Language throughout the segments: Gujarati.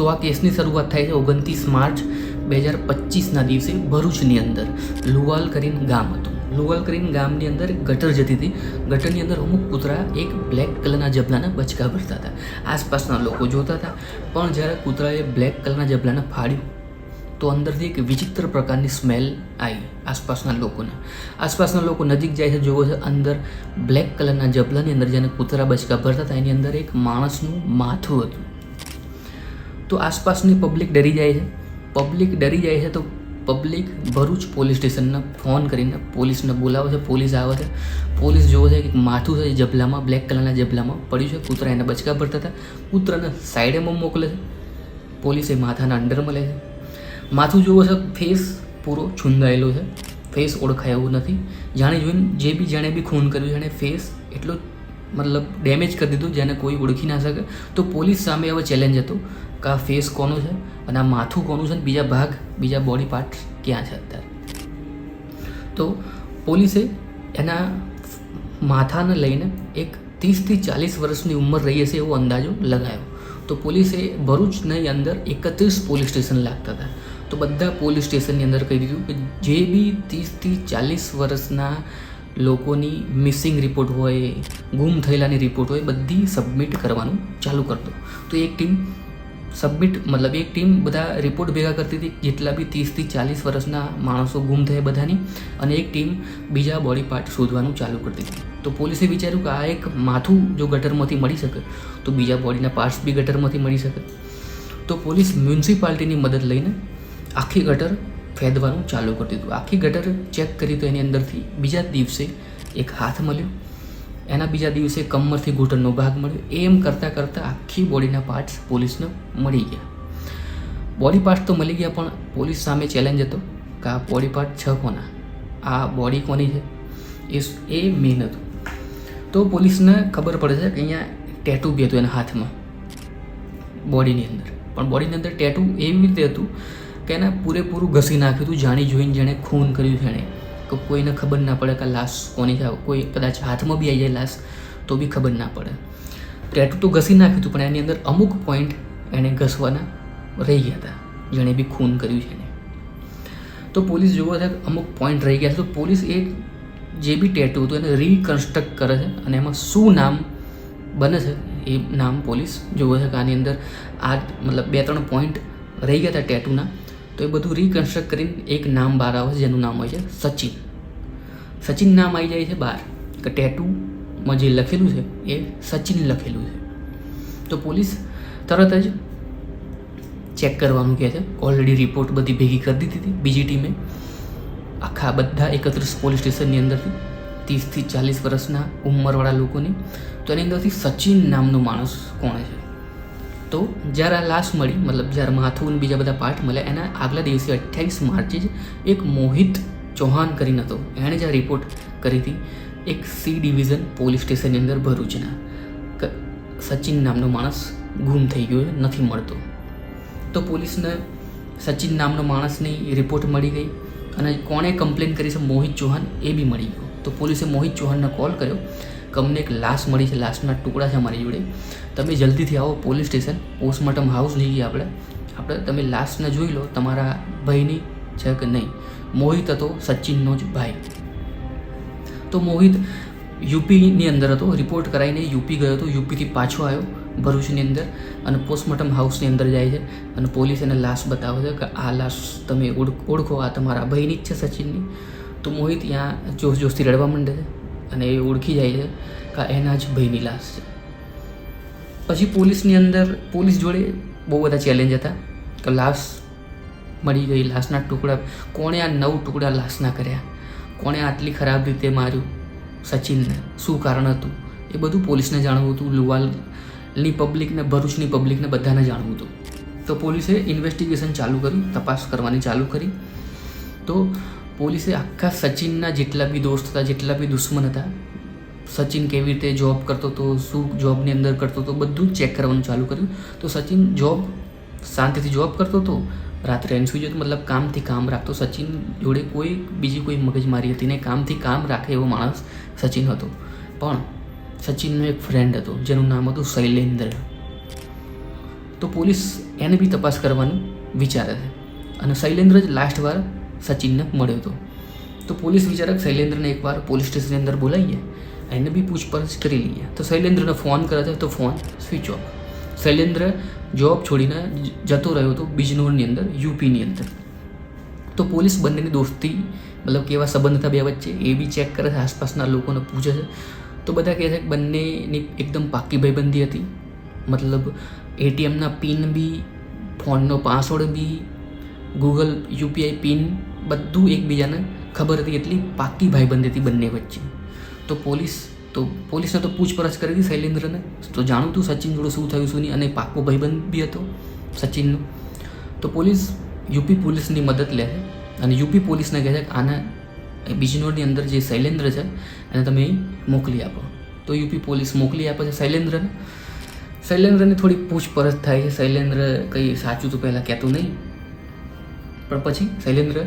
તો આ કેસની શરૂઆત થાય છે 29 માર્ચ 2025ના દિવસે ભરૂચની અંદર લુવાલ કરીને ગામ હતું. લુવાલ કરીને ગામની અંદર એક ગટર જતી હતી. ગટરની અંદર અમુક કૂતરા એક બ્લેક કલરના જબલાના બચકા ભરતા હતા. આસપાસના લોકો જોતા હતા, પણ જ્યારે કૂતરાએ બ્લેક કલરના જબલાને ફાડ્યું તો અંદરથી એક વિચિત્ર પ્રકારની સ્મેલ આવી આસપાસના લોકોને. આસપાસના લોકો નજીક જાય છે, જોવે છે અંદર બ્લેક કલરના જબલાની અંદર જેને કૂતરા બચકા ભરતા હતા એની અંદર એક માણસનું માથું હતું. તો આસપાસની પબ્લિક ડરી જાય છે. તો પબ્લિક ભરૂચ પોલીસ સ્ટેશનને ફોન કરીને પોલીસને બોલાવે છે. પોલીસ આવે છે. પોલીસ જોવે છે કે માથું છે જબલામાં, બ્લેક કલરના જબલામાં પડ્યું છે. કૂતરા એને બચકા ભરતા હતા. કૂતરાને સાઈડમાં મોકલે છે. પોલીસે માથાના અંડરમાં લે છે. માથું જોવો છે, ફેસ પૂરો છુંદાયેલો છે, ફેસ ઓળખાય એવું નથી. જાણે જોઈને જેણે બી ખૂન કર્યું છે એણે ફેસ એટલો મતલબ ડેમેજ કરી દીધું જેને કોઈ ઓળખી ના શકે. તો પોલીસ સામે હવે ચેલેન્જ હતો કે આ ફેસ કોનું છે અને આ માથું કોનું છે, બીજા બોડી પાર્ટ ક્યાં છે અત્યારે. તો પોલીસે એના માથાને લઈને એક 30 થી 40 વર્ષની ઉંમર રહી હશે એવો અંદાજો લગાવ્યો. તો પોલીસે ભરૂચની અંદર 31 પોલીસ સ્ટેશન લાગતા હતા. તો બધા પોલીસ સ્ટેશનની અંદર કહી દીધું કે જે બી 30 થી 40 વર્ષના લોકોની મિસિંગ રિપોર્ટ હોય, ગુમ થયેલાની રિપોર્ટ હોય, બધી સબમિટ કરવાનું ચાલુ કરતો. તો એક ટીમ બધા રિપોર્ટ ભેગા કરતી હતી જેટલા બી 30 થી 40 વર્ષના માણસો ગુમ થયા બધાની, અને એક ટીમ બીજા બોડી પાર્ટ શોધવાનું ચાલુ કરતી હતી. તો પોલીસે વિચાર્યું કે આ એક માથું જો ગટરમાંથી મળી શકે તો બીજા બોડીના પાર્ટ્સ બી ગટરમાંથી મળી શકે. તો પોલીસ મ્યુનિસિપાલિટીની મદદ લઈને આખી ગટર ફેદવાનું ચાલુ કરી દીધું. આખી ગટર ચેક કરી તો એની અંદરથી બીજા દિવસે એક હાથ મળ્યો, એના બીજા દિવસે કમરથી ઘૂંટણનો ભાગ મળ્યો. એમ કરતાં આખી બોડીના પાર્ટ્સ પોલીસને મળી ગયા. બોડી પાર્ટ્સ તો મળી ગયા, પણ પોલીસ સામે ચેલેન્જ હતો કે આ બોડી પાર્ટ છે કોના, આ બોડી કોની છે, એ મેઇન હતું. તો પોલીસને ખબર પડે છે કે અહીંયા ટેટુ બી હતું એના હાથમાં બોડીની અંદર. પણ બોડીની અંદર ટેટુ એવી રીતે હતું કે એને પૂરેપૂરું ઘસી નાખ્યું હતું જાણી જોઈને જેણે ખૂન કર્યું છે એણે, કે કોઈને ખબર ના પડે કે લાશ કોની છે. કોઈ કદાચ હાથમાં બી આવી જાય લાશ તો બી ખબર ના પડે. ટેટુ તો ઘસી નાખ્યું હતું, પણ એની અંદર અમુક પોઈન્ટ એણે ઘસવાના રહી ગયા હતા જેણે બી ખૂન કર્યું છે એને. તો પોલીસ જોવા છે અમુક પોઈન્ટ રહી ગયા છે. તો પોલીસ એ જે બી ટેટુ હતું એને રીકન્સ્ટ્રક્ટ કરે છે અને એમાં શું નામ બને છે એ નામ પોલીસ જોવે છે કે આની અંદર આ મતલબ 2-3 પોઈન્ટ રહી ગયા હતા ટેટુના. તો એ બધું રીકન્સ્ટ્રક્ટ કરીને એક નામ બહાર આવે છે જેનું નામ હોય છે સચિન. સચિન નામ આવી જાય છે બહાર કે ટેટુમાં જે લખેલું છે એ સચિન લખેલું છે. તો પોલીસ તરત જ ચેક કરવાનું કહે છે. ઓલરેડી રિપોર્ટ બધી ભેગી કરી દીધી હતી બીજી ટીમે આખા બધા 31 પોલીસ સ્ટેશનની અંદરથી 30 થી 40 વર્ષના ઉંમરવાળા લોકોની. તો એની અંદરથી સચિન નામનો માણસ કોણે છે. તો જ્યારે આ લાશ મળી, મતલબ જ્યારે માથું બીજા બધા પાર્ટ મળ્યા, એના આગલા દિવસે 28 માર્ચે જ એક મોહિત ચૌહાણ કરીને હતો, એણે જે રિપોર્ટ કરી હતી એક સી ડિવિઝન પોલીસ સ્ટેશનની અંદર ભરૂચના, સચિન નામનો માણસ ગુમ થઈ ગયો નથી મળતો. તો પોલીસને સચિન નામનો માણસની રિપોર્ટ મળી ગઈ અને કોણે કમ્પ્લેન કરી છે મોહિત ચૌહાણ એ બી મળી ગયો. તો પોલીસે મોહિત ચૌહાણને કોલ કર્યો કે અમને એક લાશ મળી છે, લાશના ટુકડા છે અમારી જોડે, તમે જલ્દીથી આવો પોલીસ સ્ટેશન, પોસ્ટમોર્ટમ હાઉસ જઈએ આપણે તમે લાશને જોઈ લો તમારા ભાઈની છે કે નહીં. મોહિત હતો સચિનનો જ ભાઈ. તો મોહિત યુપીની અંદર હતો, રિપોર્ટ કરાવીને યુપી ગયો હતો. યુપીથી પાછો આવ્યો ભરૂચની અંદર અને પોસ્ટમોર્ટમ હાઉસની અંદર જાય છે અને પોલીસ એને લાશ બતાવે છે કે આ લાશ તમે ઓળખો, આ તમારા ભાઈની જ છે સચિનની. તો મોહિત ત્યાં જોશથી રડવા માંડે છે અને એ ઓળખી જાય છે કે એના જ ભાઈની લાશ છે. પછી પોલીસ જોડે બહુ બધા ચેલેન્જ હતા કે લાશ મળી ગઈ, લાશના ટુકડા, કોણે આ 9 ટુકડા લાશના કર્યા, કોણે આટલી ખરાબ રીતે માર્યું સચિનને, શું કારણ હતું, એ બધું પોલીસને જાણવું હતું. લુવાલની પબ્લિકને, ભરૂચની પબ્લિકને બધાને જાણવું હતું. તો પોલીસે ઇન્વેસ્ટિગેશન ચાલુ કર્યું, તપાસ કરવાની ચાલુ કરી. તો પોલીસે આખા સચિનના જેટલા બી દોસ્ત હતા, જેટલા બી દુશ્મન હતા, સચિન કેવી રીતે જોબ કરતો હતો, શું જોબની અંદર કરતો હતો, બધું ચેક કરવાનું ચાલુ કર્યું. તો સચિન શાંતિથી જોબ કરતો હતો, રાત્રે એને સુઈ જતો, મતલબ કામથી કામ રાખતો. સચિન જોડે બીજી કોઈ મગજમારી હતી નહીં, કામથી કામ રાખે એવો માણસ સચિન હતો. પણ સચિનનો એક ફ્રેન્ડ હતો જેનું નામ હતું શૈલેન્દ્ર. તો પોલીસ એને બી તપાસ કરવાનું વિચારે છે અને શૈલેન્દ્ર જ લાસ્ટ વાર સચિનને મળ્યો હતો. તો પોલીસ વિચારે શૈલેન્દ્રને એકવાર પોલીસ સ્ટેશનની અંદર બોલાવીએ, એને બી પૂછપરછ કરી લઈએ. તો શૈલેન્દ્રને ફોન કરે છે તો phone switch off. Shailendra job છોડીને જતો રહ્યો હતો બિજનોરની અંદર, યુપીની અંદર. તો પોલીસ બંનેની દોસ્તી મતલબ કેવા સંબંધ હતા બે વચ્ચે એ બી ચેક કરે છે, આસપાસના લોકોને પૂછે છે. તો બધા કહે છે કે બંનેની એકદમ પાક્કી ભાઈબંધી હતી. મતલબ એટીએમના પિન બી, ફોનનો પાસવર્ડ બી, ગૂગલ યુપીઆઈ પિન બધું એકબીજાને ખબર હતી. એટલી પાક્કી ભાઈબંધી હતી બંને વચ્ચે. તો પોલીસને તો પૂછપરછ કરી હતી શૈલેન્દ્રને, તો જાણવું હતું સચિન જોડે શું થયું શું નહીં, અને પાક્કો ભાઈબંધ બી હતો સચિનનો. તો પોલીસ યુપી પોલીસની મદદ લે છે અને યુપી પોલીસને કહે છે કે આના બિજનોરની અંદર જે શૈલેન્દ્ર છે એને તમે મોકલી આપો. તો યુપી પોલીસ મોકલી આપે છે શૈલેન્દ્રને. શૈલેન્દ્રની થોડી પૂછપરછ થાય છે. શૈલેન્દ્ર કંઈ સાચું તો પહેલાં કહેતું નહીં, પણ પછી શૈલેન્દ્ર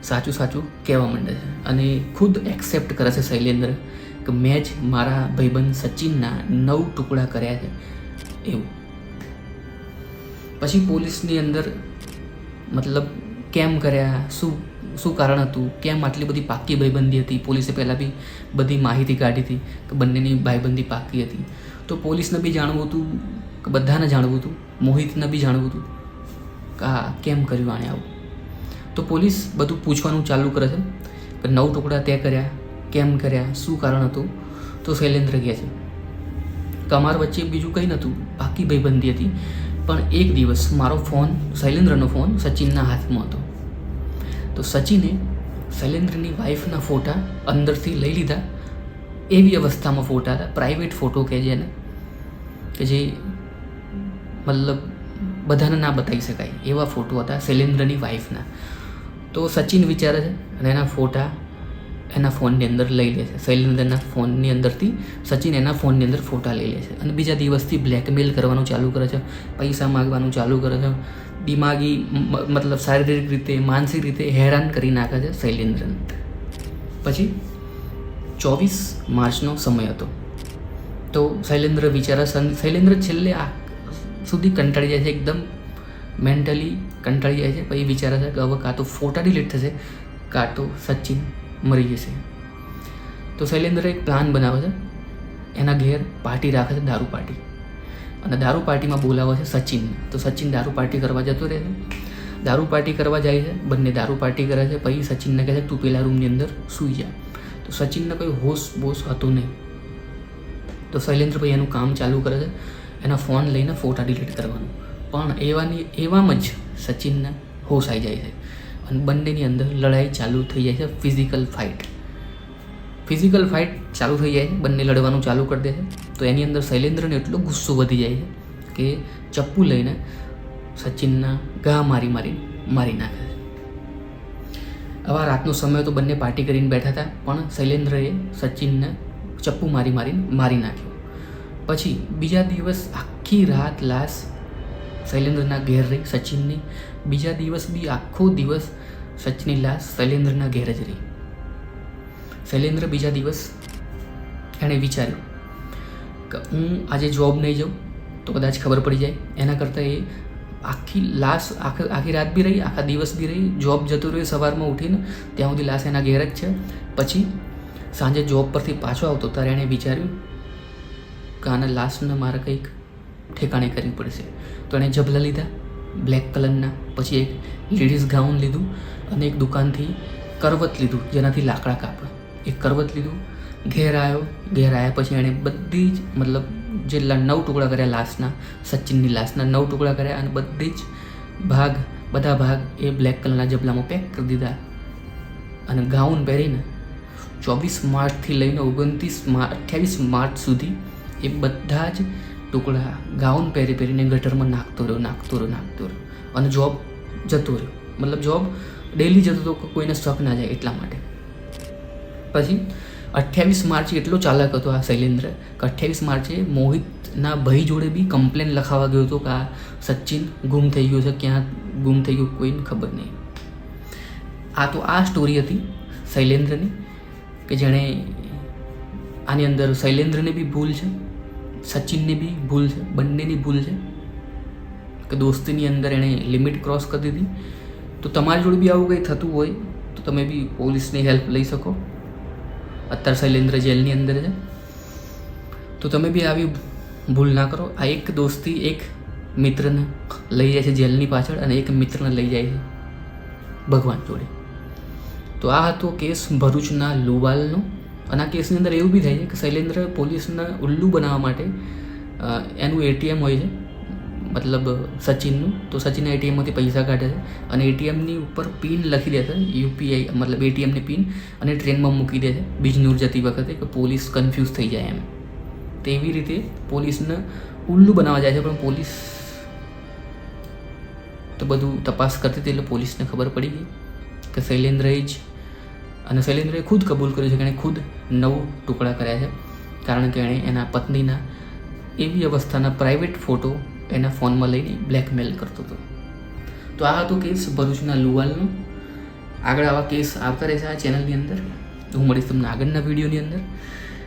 સાચું કહેવા માંડે છે અને ખુદ એક્સેપ્ટ કરે છે શૈલેન્દ્ર કે મેં જ મારા ભાઈબંધ સચિનના 9 ટુકડા કર્યા છે એવું. પછી પોલીસની અંદર મતલબ કેમ કર્યા, શું કારણ હતું, કેમ આટલી બધી પાક્કી ભાઈબંધી હતી. પોલીસે પહેલાં બી બધી માહિતી કાઢી હતી કે બંનેની ભાઈબંધી પાક્કી હતી. તો પોલીસને બી જાણવું હતું, કે બધાને જાણવું હતું, મોહિતને બી જાણવું હતું કે આ કેમ કર્યું આણે આવું. તો પોલીસ બધું પૂછવાનું ચાલુ કરે છે કે 9 ટુકડા તે કર્યા, કેમ કર્યા, શું કારણ હતું. તો શૈલેન્દ્ર કહે છે કે અમારા વચ્ચે બીજું કંઈ નહોતું, પાક્કી ભાઈબંધી હતી. પણ એક દિવસ મારો ફોન, શૈલેન્દ્રનો ફોન સચિનના હાથમાં હતો. તો સચિને શૈલેન્દ્રની વાઈફના ફોટા અંદરથી લઈ લીધા. એવી અવસ્થામાં ફોટા હતા, પ્રાઇવેટ ફોટો કહે છે એને, કે જે મતલબ બધાને ના બતાવી શકાય એવા ફોટો હતા શૈલેન્દ્રની વાઈફના. તો સચિન વિચારે છે અને એના ફોટા એના ફોનની અંદર લઈ લે છે. શૈલેન્દ્રના ફોનની અંદરથી સચિન એના ફોનની અંદર ફોટા લઈ લે છે અને બીજા દિવસથી બ્લેકમેલ કરવાનું ચાલુ કરે છે, પૈસા માગવાનું ચાલુ કરે છે. દિમાગી મતલબ શારીરિક રીતે, માનસિક રીતે હેરાન કરી નાખે છે શૈલેન્દ્રને. પછી 24 માર્ચનો સમય હતો. તો શૈલેન્દ્ર છેલ્લે સુધી કંટાળી જાય છે, એકદમ મેન્ટલી કંટાળી જાય છે. પછી વિચારે છે કે હવે કાં તો ફોટા ડિલીટ થશે, કાં તો સચિન મરી જશે. તો શૈલેન્દ્ર એક પ્લાન બનાવે છે. એના ઘેર પાર્ટી રાખે છે, દારૂ પાર્ટી, અને દારૂ પાર્ટીમાં બોલાવે છે સચિન. તો સચિન દારૂ પાર્ટી કરવા જતો રહે છે. દારૂ પાર્ટી કરવા જાય છે, બંને દારૂ પાર્ટી કરે છે. પછી સચિનને કહે છે તું પેલા રૂમની અંદર સૂઈ જા. તો સચિનને કોઈ હોશ બોશ હતો નહીં. તો શૈલેન્દ્ર ભાઈ એનું કામ ચાલુ કરે છે, એના ફોન લઈને ફોટા ડિલીટ કરવાનું. પણ એવામાં જ સચિનને હોશ આવી જાય છે અને બંનેની અંદર લડાઈ ચાલુ થઈ જાય છે. ફિઝિકલ ફાઇટ ચાલુ થઈ જાય છે. બંને લડવાનું ચાલુ કરી દે છે. તો એની અંદર શૈલેન્દ્રને એટલો ગુસ્સો વધી જાય છે કે ચપ્પુ લઈને સચિનના ઘા મારી નાખે છે. આવા રાતનો સમય તો બંને પાર્ટી કરીને બેઠા હતા, પણ શૈલેન્દ્રએ સચિનને ચપ્પુ મારી નાખ્યો. પછી બીજા દિવસ આખી રાત લાશ શૈલેન્દ્રના ઘેર રહી સચિનની. બીજા દિવસ બી આખો દિવસ સચિનની લાશ શૈલેન્દ્રના ઘેર જ રહી. શૈલેન્દ્ર બીજા દિવસ એણે વિચાર્યું કે હું આજે જોબ નહીં જાઉં તો કદાચ ખબર પડી જાય. એના કરતાં એ આખી રાત બી રહી, આખા દિવસ બી રહી, જોબ જતો રહ્યો, સવારમાં ઉઠીને ત્યાં સુધી લાશ એના ઘેર જ છે. પછી સાંજે જોબ પરથી પાછો આવતો ત્યારે એણે વિચાર્યું કે આના લાશને મારે કંઈક ઠેકાણે કરવી પડશે. તો એણે જબલા લીધા બ્લેક કલરના, પછી એક લેડીઝ ગાઉન લીધું અને એક દુકાનથી કરવત લીધું જેનાથી લાકડા કાપે. એક કરવત લીધું, ઘેર આવ્યા પછી એણે બધી જ મતલબ જેટલા 9 ટુકડા કર્યા લાશના, સચિનની લાશના 9 ટુકડા કર્યા અને બધા ભાગ એ બ્લેક કલરના જબલામાં પેક કરી દીધા. અને ગાઉન પહેરીને 24 માર્ચથી લઈને 28 માર્ચ સુધી એ બધા જ ટુકડા ગાઉન પહેરીને ગટરમાં નાખતો રહ્યો અને જોબ જતો રહ્યો. મતલબ જોબ ડેલી જતો હતો, કોઈને શક ના જાય એટલા માટે. પછી 28 માર્ચે એટલો ચાલાક હતો આ શૈલેન્દ્ર કે 28 માર્ચે મોહિતના ભાઈ જોડે બી કમ્પ્લેન લખાવા ગયો હતો કે આ સચિન ગુમ થઈ ગયો છે, ક્યાં ગુમ થઈ ગયો કોઈને ખબર નહીં. આ સ્ટોરી હતી શૈલેન્દ્રની, કે જેણે આની અંદર શૈલેન્દ્રને બી ભૂલ છે, સચિનની બી ભૂલ છે, બંનેની ભૂલ છે. કે દોસ્તીની અંદર એણે લિમિટ ક્રોસ કરી દીધી. તો તમારી જોડે બી આવું કંઈ થતું હોય તો તમે બી પોલીસની હેલ્પ લઈ શકો. અત્યારે શૈલેન્દ્ર જેલની અંદર છે, તો તમે બી આવી ભૂલ ના કરો. આ એક દોસ્તી એક મિત્રને લઈ જાય છે જેલની પાછળ અને એક મિત્રને લઈ જાય છે ભગવાન જોડે. તો આ હતો કેસ ભરૂચના લુવાલનો. અને આ કેસની અંદર એવું બી થાય છે કે શૈલેન્દ્ર પોલીસને ઉલ્લુ બનાવવા માટે એનું એટીએમ હોય છે, મતલબ સચિનનું. તો સચિનના એટીએમમાંથી પૈસા કાઢે છે અને એટીએમની ઉપર પિન લખી દે છે, યુપીઆઈ મતલબ એટીએમની પિન, અને ટ્રેનમાં મૂકી દે છે બિજનૂર જતી વખતે, કે પોલીસ કન્ફ્યુઝ થઈ જાય એમ. તેવી રીતે પોલીસને ઉલ્લુ બનાવવા જાય છે. પણ પોલીસ તો બધું તપાસ કરતી હતી એટલે પોલીસને ખબર પડી ગઈ કે શૈલેન્દ્રએ જ, અને શૈલેન્દ્રએ ખુદ કબૂલ કર્યું છે કે એણે ખુદ 9 ટુકડા કર્યા છે, કારણ કે એણે એના પત્નીના એવી અવસ્થાના પ્રાઇવેટ ફોટો એના ફોનમાં લઈને બ્લેકમેલ કરતો હતો. તો આ હતો કેસ ભરૂચના લુવાલનો. આગળ આવા કેસ આવતા રહેશે આ ચેનલની અંદર. તો હું મળીશ તમને આગળના વિડીયોની અંદર.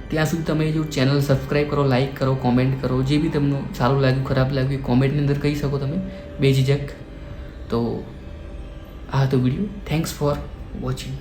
ત્યાં સુધી તમે જો ચેનલ સબસ્ક્રાઈબ કરો, લાઇક કરો, કોમેન્ટ કરો. જે બી તમને સારું લાગ્યું, ખરાબ લાગ્યું, કોમેન્ટની અંદર કહી શકો તમે બેઝિજક. તો આ હતો વિડીયો. Thanks for watching.